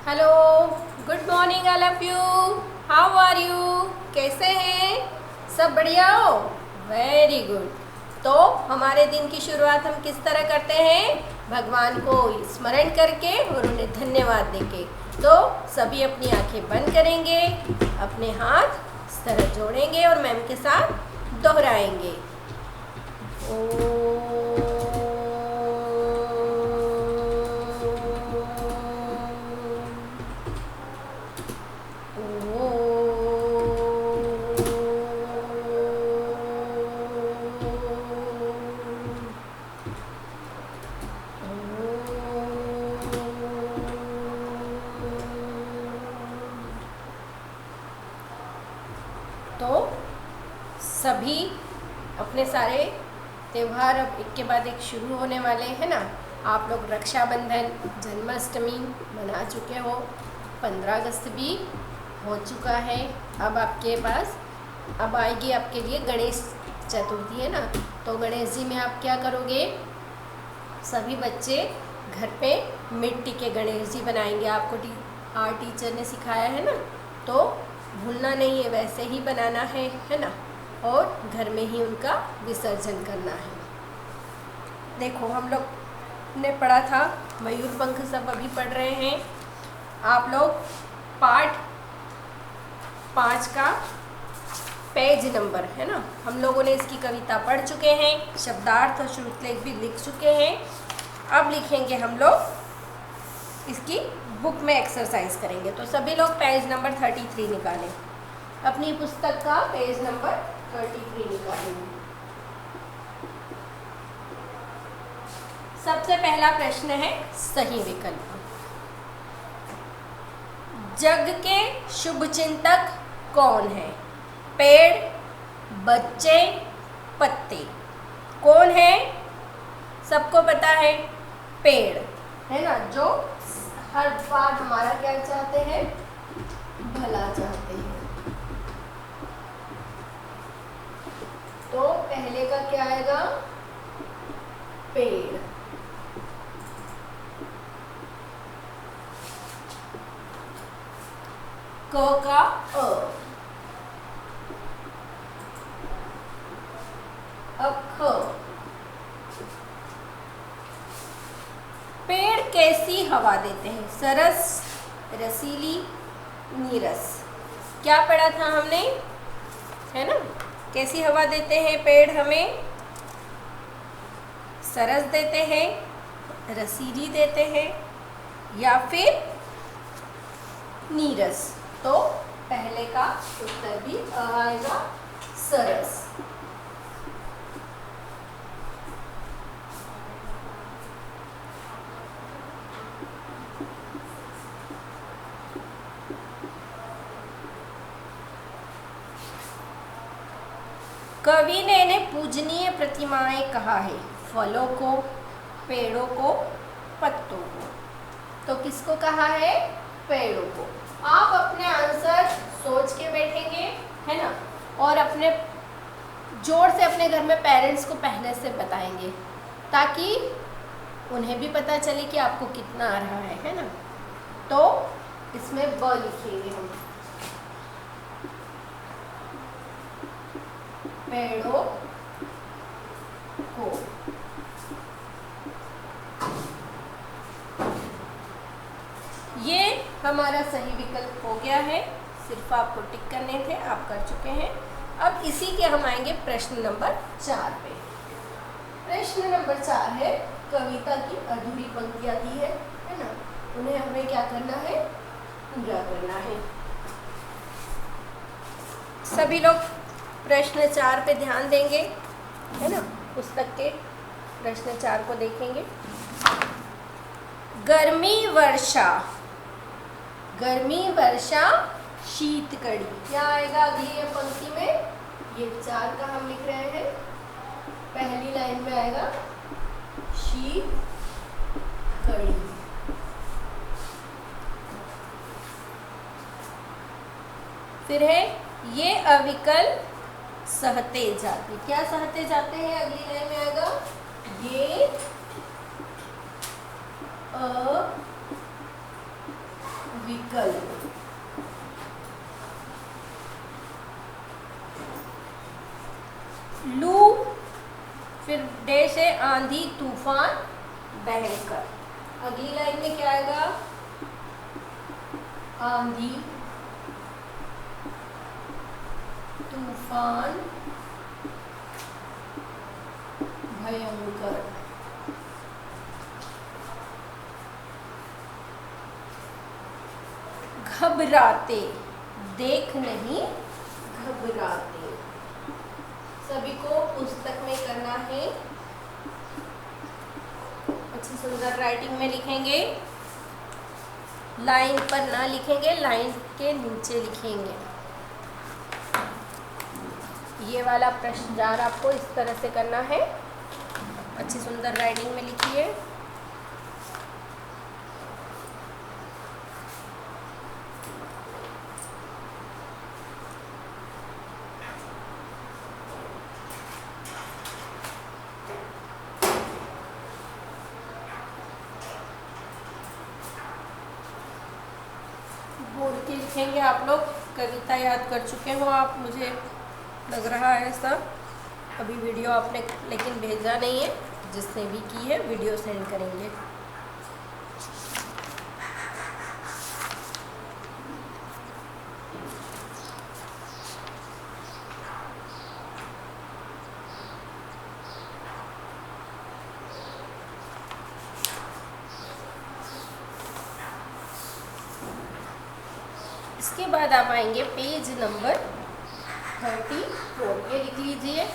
Hello, good morning all of you. How are you? कैसे हैं? सब बढ़िया हो? Very good. तो हमारे दिन की शुरुआत हम किस तरह करते हैं? भगवान को स्मरण करके और उन्हें धन्यवाद देके। तो सभी अपनी आंखें बंद करेंगे, अपने हाथ इस तरह जोड़ेंगे और मैम के साथ दोहराएंगे। तो सभी अपने सारे त्यौहार अब एक के बाद एक शुरू होने वाले हैं ना। आप लोग रक्षाबंधन, जन्माष्टमी मना चुके हो, 15 अगस्त भी हो चुका है। अब आपके पास अब आएगी आपके लिए गणेश चतुर्थी, है ना। तो गणेश जी में आप क्या करोगे? सभी बच्चे घर पे मिट्टी के गणेश जी बनाएंगे। आपको आर्ट टीचर ने सिखाया है ना, तो भूलना नहीं है, वैसे ही बनाना है ना। और घर में ही उनका विसर्जन करना है। देखो, हम लोग ने पढ़ा था मयूरपंख, सब अभी पढ़ रहे हैं। आप लोग पाठ 5 का पेज नंबर, है ना, हम लोगों ने इसकी कविता पढ़ चुके हैं, शब्दार्थ और श्रुतलेख भी लिख चुके हैं। अब लिखेंगे हम लोग, इसकी बुक में एक्सरसाइज करेंगे। तो सभी लोग पेज नंबर 33 निकालें, अपनी पुस्तक का पेज नंबर 33 निकालेंगे। सबसे पहला प्रश्न है सही विकल्प। जग के शुभ चिंतक कौन है? पेड़, बच्चे, पत्ते? कौन है? सबको पता है, पेड़, है ना, जो हर बार हमारा क्या चाहते हैं? भला चाहते हैं। तो पहले का क्या आएगा? पेड़। क का अ, अब ख। पेड़ कैसी हवा देते हैं? सरस, रसीली, नीरस? क्या पढ़ा था हमने, है ना। कैसी हवा देते हैं पेड़ हमें? सरस देते हैं, रसीली देते हैं, या फिर नीरस? तो पहले का उत्तर भी आएगा, सरस। कवि ने पूजनीय प्रतिमाएं कहा है? फलों को, पेड़ों को, पत्तों को? तो किसको कहा है? पेड़ों को। आप अपने आंसर सोच के बैठेंगे, है ना, और अपने जोर से अपने घर में पेरेंट्स को पहले से बताएंगे, ताकि उन्हें भी पता चले कि आपको कितना आ रहा है ना। तो इसमें व लिखेंगे हम, पेड़ों को। ये हमारा सही विकल्प हो गया है, सिर्फ आपको टिक करने थे, आप कर चुके हैं। अब इसी के हम आएंगे प्रश्न नंबर 4 पे। प्रश्न नंबर 4 है, कविता की अधूरी पंक्तियां दी है ना, उन्हें हमें क्या करना है? पूरा करना है। सभी लोग प्रश्न 4 पे ध्यान देंगे, है ना, पुस्तक के प्रश्न 4 को देखेंगे। गर्मी वर्षा, गर्मी वर्षा शीत कड़ी, क्या आएगा अगली पंक्ति में? ये 4 का हम लिख रहे हैं, पहली लाइन में आएगा शीत कड़ी। फिर है ये अविकल सहते जाते, क्या सहते जाते हैं? अगली लाइन में आएगा ये गल। लू, फिर डेश है आंधी तूफान भयंकर। अगली लाइन में क्या आएगा? आंधी तूफान भयंकर। घबराते, देख नहीं घबराते। सभी को पुस्तक में करना है। अच्छी सुंदर राइटिंग में लिखेंगे, लाइन पर ना लिखेंगे, लाइन के नीचे लिखेंगे। ये वाला प्रश्नजार आपको इस तरह से करना है। अच्छी सुंदर राइटिंग में लिखिए। बोल के लिखेंगे। आप लोग कविता याद कर चुके हो आप, मुझे लग रहा है ऐसा। अभी वीडियो आपने लेकिन भेजा नहीं है, जिसने भी की है वीडियो सेंड करेंगे। इसके बाद आप आएंगे पेज नंबर 34। ये लिख लीजिए।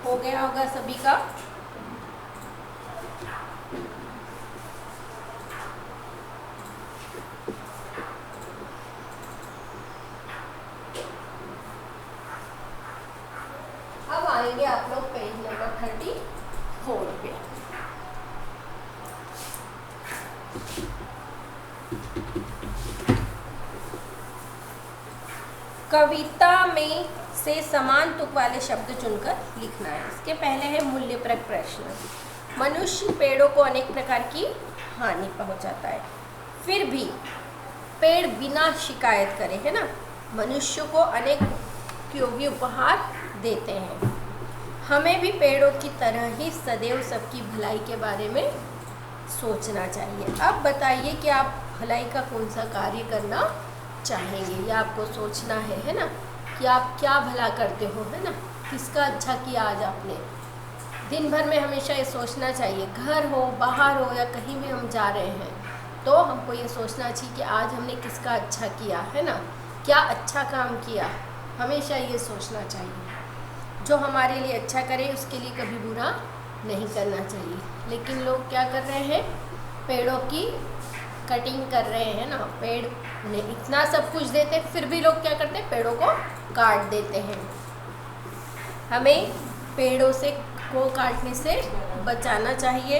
हो गया होगा सभी का। अब आएंगे आप लोग पेज नंबर 34 पे। कविता में से समान तुक वाले शब्द चुनकर लिखना है। इसके पहले है मूल्यप्रक प्रश्न। मनुष्य पेड़ों को अनेक प्रकार की हानि पहुंचाता है, फिर भी पेड़ बिना शिकायत करे, है ना, मनुष्य को अनेक उपयोगी उपहार देते हैं। हमें भी पेड़ों की तरह ही सदैव सबकी भलाई के बारे में सोचना चाहिए। अब बताइए कि आप भलाई का कौन सा कार्य करना चाहेंगे, या आपको सोचना है ना, कि आप क्या भला करते हो, है ना, किसका अच्छा किया आज आपने। दिन भर में हमेशा ये सोचना चाहिए, घर हो बाहर हो या कहीं भी हम जा रहे हैं तो हमको ये सोचना चाहिए कि आज हमने किसका अच्छा किया, है ना, क्या अच्छा काम किया। हमेशा ये सोचना चाहिए, जो हमारे लिए अच्छा करे उसके लिए कभी बुरा नहीं करना चाहिए। लेकिन लोग क्या कर रहे हैं, पेड़ों की कटिंग कर रहे हैं ना, पेड़ ने इतना सब कुछ देते फिर भी लोग क्या करते हैं, पेड़ों को काट देते हैं। हमें पेड़ों से को काटने से बचाना चाहिए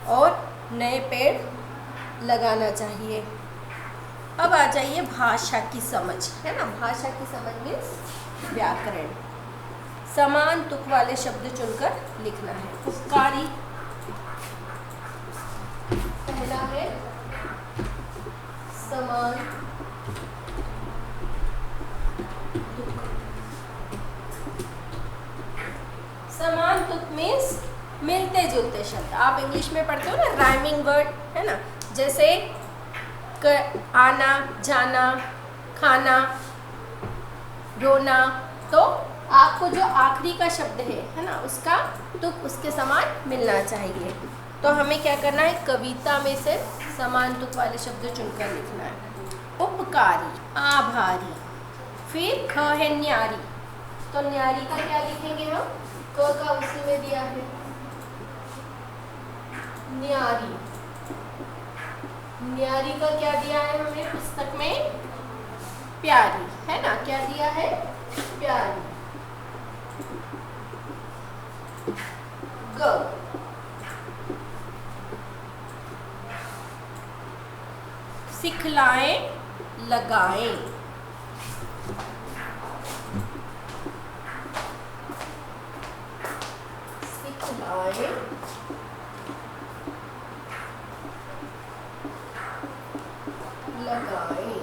और नए पेड़ लगाना चाहिए। अब आ जाइए भाषा की समझ, है ना। भाषा की समझ मीन्स व्याकरण। समान तुक वाले शब्द चुनकर लिखना है। उपकारी पहला है समान तुक। समान तुक मीन्स मिलते जुलते शब्द। आप इंग्लिश में पढ़ते हो ना, राइमिंग वर्ड, है ना, जैसे आना जाना, खाना, रोना, तो आपको जो आखिरी का शब्द है ना, उसका तुक उसके समान मिलना चाहिए। तो हमें क्या करना है, कविता में से समान तुक वाले शब्द चुनकर लिखना है। उपकारी, आभारी, फिर ख है न्यारी, तो न्यारी का क्या लिखेंगे हम, क का उसी में दिया है न्यारी। न्यारी का क्या दिया है हमें पुस्तक में, प्यारी, है ना, क्या दिया है, प्यारी। सिखलाएं लगाएं। सिखलाएं लगाएं।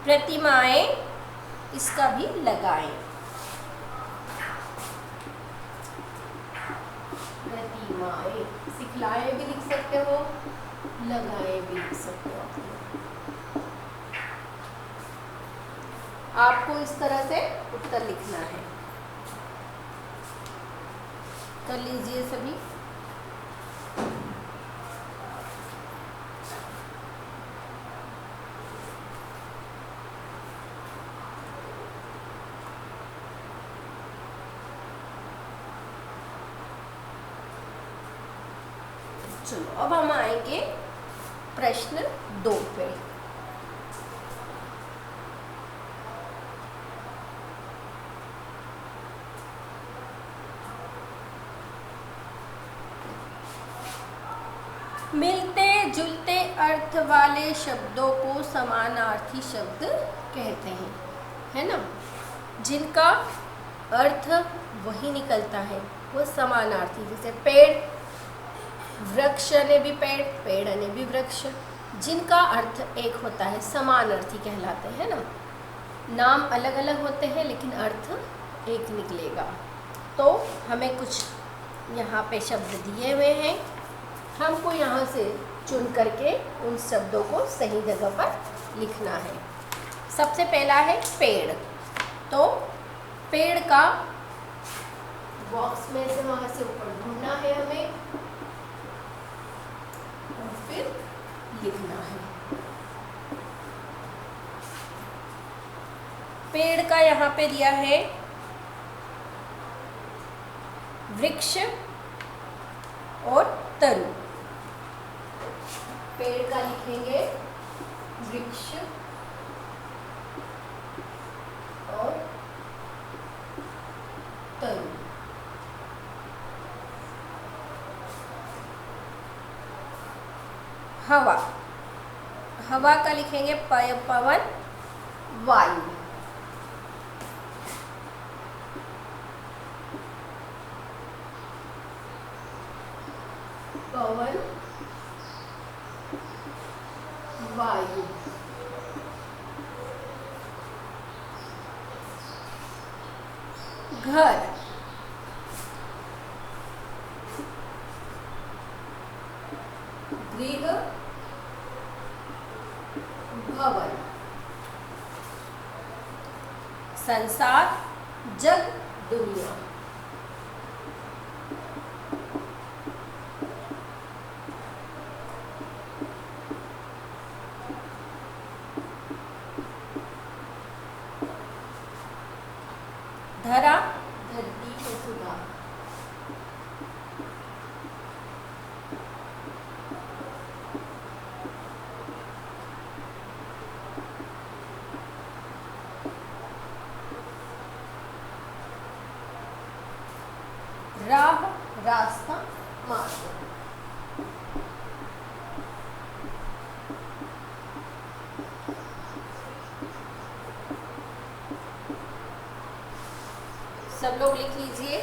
प्रतिमाएं, इसका भी लगाएं। प्रतिमाएं, सिखलाएं भी लिख सकते हो, लगाएं भी लिख सकते हो। आपको इस तरह से उत्तर लिखना है। कर लीजिए सभी। चलो अब हम आएंगे प्रश्न 2 पे। मिलते जुलते अर्थ वाले शब्दों को समानार्थी शब्द कहते हैं, है ना। जिनका अर्थ वही निकलता है वो समानार्थी। जैसे पेड़, वृक्ष ने भी पेड़, पेड़ ने भी वृक्ष। जिनका अर्थ एक होता है समानार्थी कहलाते हैं ना। नाम अलग अलग होते हैं लेकिन अर्थ एक निकलेगा। तो हमें कुछ यहाँ पे शब्द दिए हुए हैं, हमको यहाँ से चुन करके उन शब्दों को सही जगह पर लिखना है। सबसे पहला है पेड़। तो पेड़ का बॉक्स में से वहाँ से ऊपर ढूंढना है हमें और फिर लिखना है। पेड़ का यहाँ पे दिया है वृक्ष और तरु। पेड़ का लिखेंगे वृक्ष और तरु। हवा, हवा का लिखेंगे पवन वायु। पवन वायु। घर, गृह, भवन। संसार, जग, दुनिया। धरा, धरती, वसुधा। राह, रास्ता, मार्ग। सब लोग लिख लीजिए,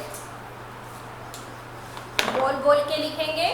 बोल बोल के लिखेंगे।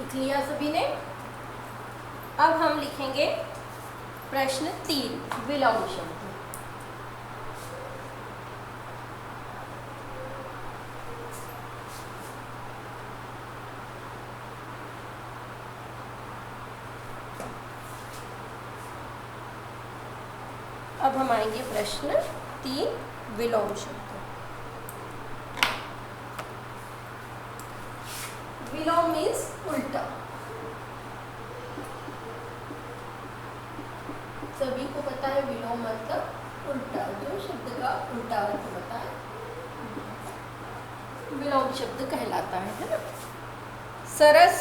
लिख लिया सभी ने। अब हम लिखेंगे प्रश्न 3, विलोम शब्द। अब हम आएंगे प्रश्न 3, विलोम शब्द। विलोम मीन्स उल्टा। सभी को पता है विलोम मतलब उल्टा, जो शब्द का उल्टा अर्थ होता है विलोम शब्द कहलाता है ना। सरस,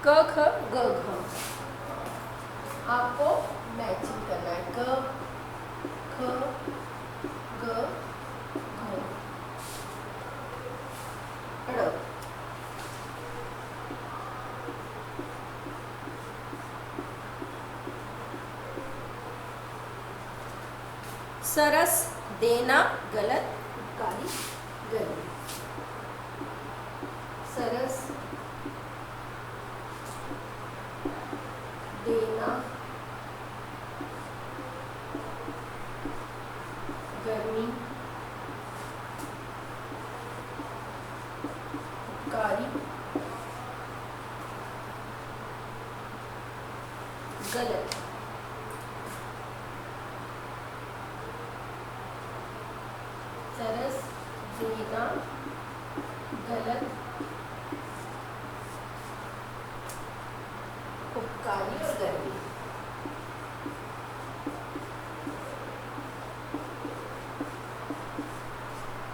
क ख ग घ, आपको मैचिंग करना है। क ख ग घ, ड़। सरस देना गलत, उपकारी गर्मी। सरस देना गर्मी, उपकारी गलत। सरस देना गलत, उपकारी और गर्मी।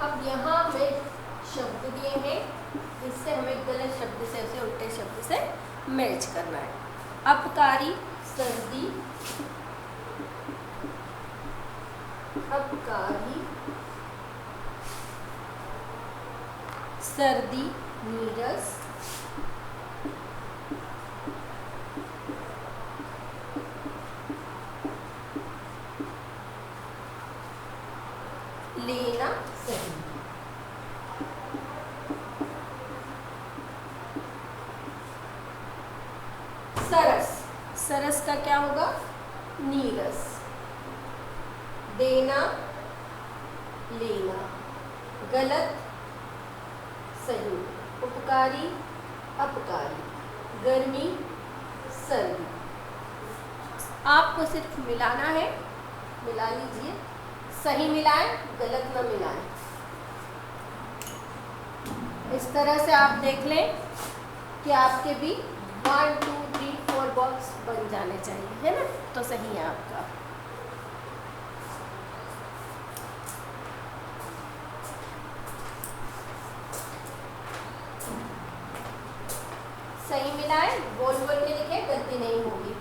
अब यहाँ हमें शब्द दिए हैं, इससे हमें गलत शब्द से उसे उल्टे शब्द से मैच करना है। अपकारी सर्दी, अपकारी सर्दी नीरस, लेना सही। सरस, सरस का क्या होगा? नीरस। देना लेना, गलत सही, उपकारी अपकारी, गर्मी सर्दी। आपको सिर्फ मिलाना है, मिला लीजिए, सही मिलाएं, गलत न मिलाएं। इस तरह से आप देख लें कि आपके भी 1 2 3 4 बॉक्स बन जाने चाहिए, है ना? तो सही है आपका। सही मिलाएं, बोल बोल के लिखें, गलती नहीं होगी।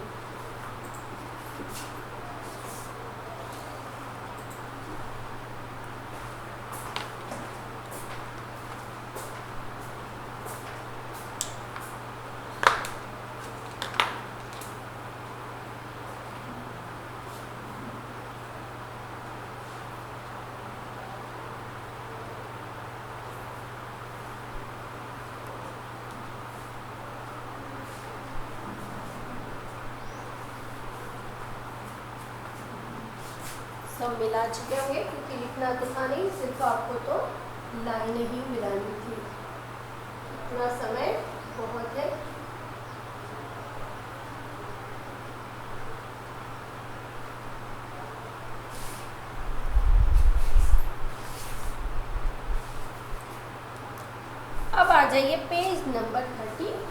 सब मिला चुके होंगे, क्योंकि लिखना तो था नहीं, सिर्फ आपको तो लाइनें ही मिलानी थी। इतना समय बहुत है। अब आ जाइए पेज नंबर 35।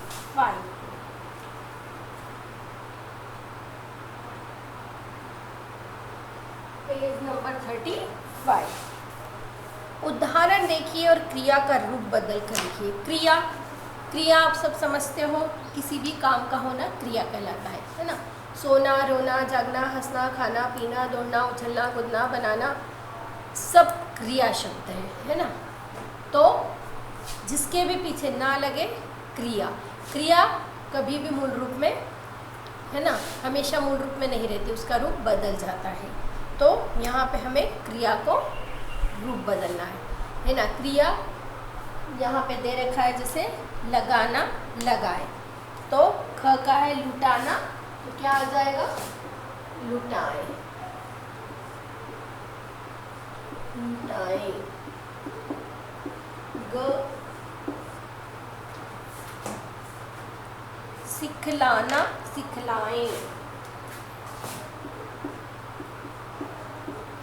Page number 35। उदाहरण देखिए और क्रिया का रूप बदल कर लिखिए। क्रिया, क्रिया आप सब समझते हो, किसी भी काम का होना क्रिया कहलाता है ना? सोना, रोना, जागना, हंसना, खाना, पीना, दौड़ना, उछलना, कूदना, बनाना, सब क्रिया शब्द है ना? तो जिसके भी पीछे ना लगे क्रिया। क्रिया कभी भी मूल रूप में, है ना, हमेशा मूल रूप में नहीं रहती, उसका रूप बदल जाता है। तो यहाँ पे हमें क्रिया को रूप बदलना है ना? क्रिया यहाँ पे दे रखा है, जैसे लगाना, लगाए। तो ख का है लुटाना, तो क्या आ जाएगा? लुटाए, लुटाए। ग सिखलाना, सिखलाएं,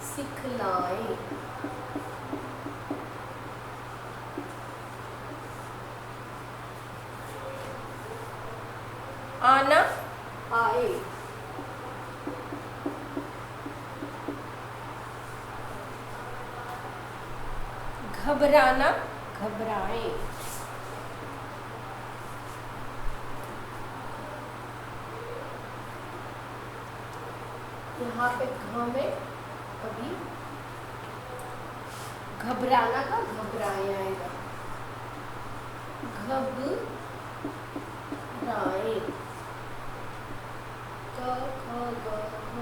सिखलाएं। आना, आए। घबराना, घबराएं। यहाँ पे घ में अभी घबराना का घबराए आएगा, घबराए। क ख ग घ,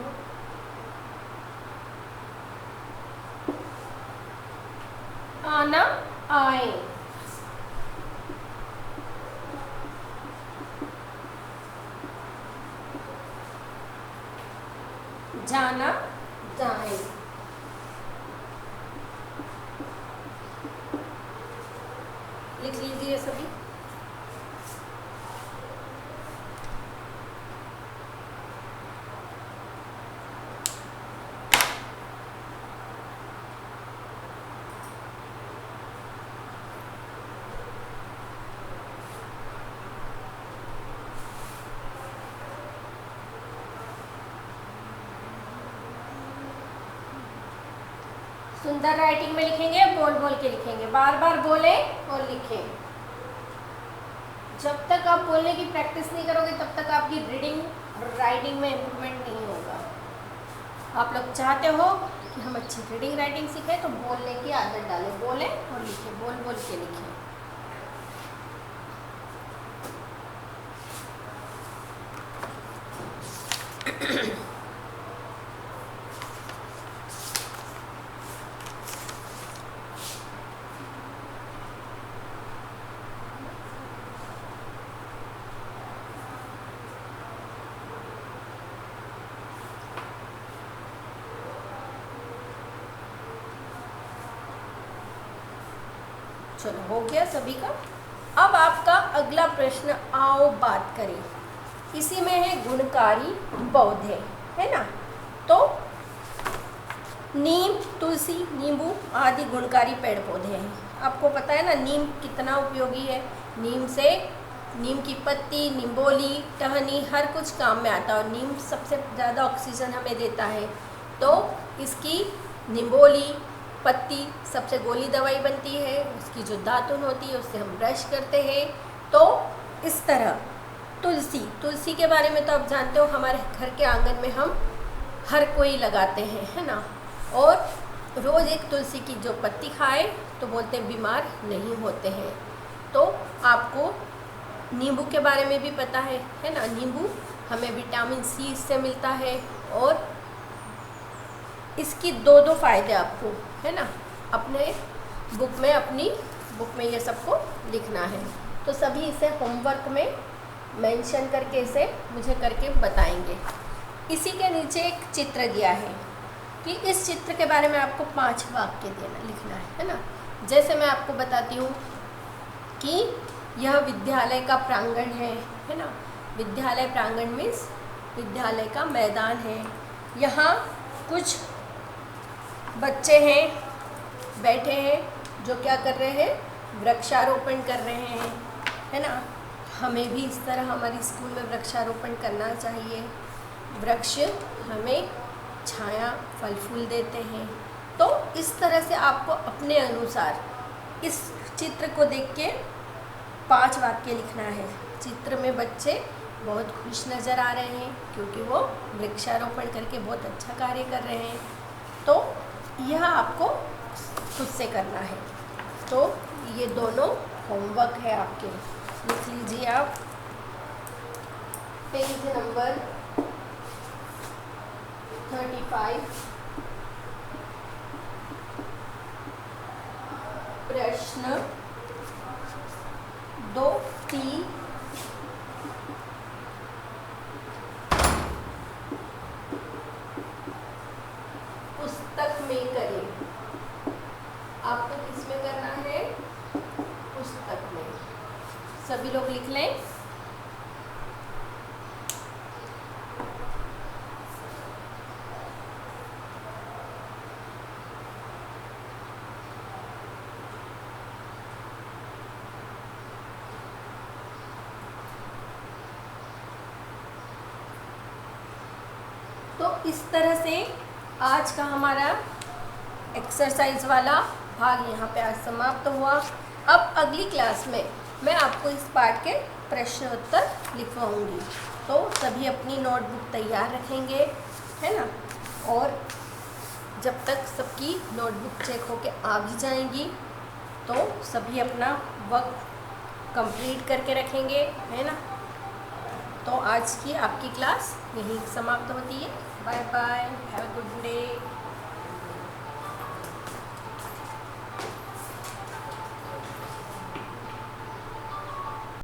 आना, आए। जाना, जाए। लिख लीजिए सभी। सुंदर राइटिंग में लिखेंगे, बोल बोल के लिखेंगे, बार बार बोले और लिखें। जब तक आप बोलने की प्रैक्टिस नहीं करोगे तब तक आपकी रीडिंग और राइटिंग में इम्प्रूवमेंट नहीं होगा। आप लोग चाहते हो कि हम अच्छी रीडिंग राइटिंग सीखें तो बोलने की आदत डालें, बोलें और लिखें, बोल बोल के लिखें। चलो हो गया सभी का। अब आपका अगला प्रश्न, आओ बात करें। इसी में है गुणकारी पौधे, है ना। तो नीम, तुलसी, नींबू आदि गुणकारी पेड़ पौधे हैं। आपको पता है ना नीम कितना उपयोगी है। नीम से, नीम की पत्ती, निम्बोली, टहनी हर कुछ काम में आता है और नीम सबसे ज़्यादा ऑक्सीजन हमें देता है। तो इसकी निम्बोली पत्ती सबसे गोली दवाई बनती है। उसकी जो दातुन होती है उससे हम ब्रश करते हैं। तो इस तरह तुलसी, तुलसी के बारे में तो आप जानते हो, हमारे घर के आंगन में हम हर कोई लगाते हैं, है ना। और रोज़ एक तुलसी की जो पत्ती खाए तो बोलते हैं बीमार नहीं होते हैं। तो आपको नींबू के बारे में भी पता है ना। नींबू हमें विटामिन सी से मिलता है और इसकी दो फ़ायदे आपको, है ना, अपने बुक में, अपनी बुक में ये सबको लिखना है। तो सभी इसे होमवर्क में मेंशन करके इसे मुझे करके बताएंगे। इसी के नीचे एक चित्र दिया है कि इस चित्र के बारे में आपको 5 वाक्य देना, लिखना है ना। जैसे मैं आपको बताती हूँ कि यह विद्यालय का प्रांगण है ना। विद्यालय प्रांगण मीन्स विद्यालय का मैदान है। यहाँ कुछ बच्चे हैं, बैठे हैं, जो क्या कर रहे हैं, वृक्षारोपण कर रहे हैं, है ना। हमें भी इस तरह हमारी स्कूल में वृक्षारोपण करना चाहिए। वृक्ष हमें छाया, फल फूल देते हैं। तो इस तरह से आपको अपने अनुसार इस चित्र को देख के 5 वाक्य लिखना है। चित्र में बच्चे बहुत खुश नज़र आ रहे हैं क्योंकि वो वृक्षारोपण करके बहुत अच्छा कार्य कर रहे हैं। तो यह आपको खुद से करना है। तो ये दोनों होमवर्क है आपके, लिख लीजिए आप। पेज नंबर 35, प्रश्न 2, 3, सभी लोग लिख लें। तो इस तरह से आज का हमारा एक्सरसाइज वाला भाग यहाँ पे आज समाप्त हुआ। अब अगली क्लास में मैं आपको इस पाठ के प्रश्न उत्तर लिखवाऊंगी, तो सभी अपनी नोटबुक तैयार रखेंगे, है ना। और जब तक सबकी नोटबुक चेक होके आ भी जाएंगी तो सभी अपना वक्त कंप्लीट करके रखेंगे, है ना। तो आज की आपकी क्लास यहीं समाप्त होती है। Bye bye, have a good day.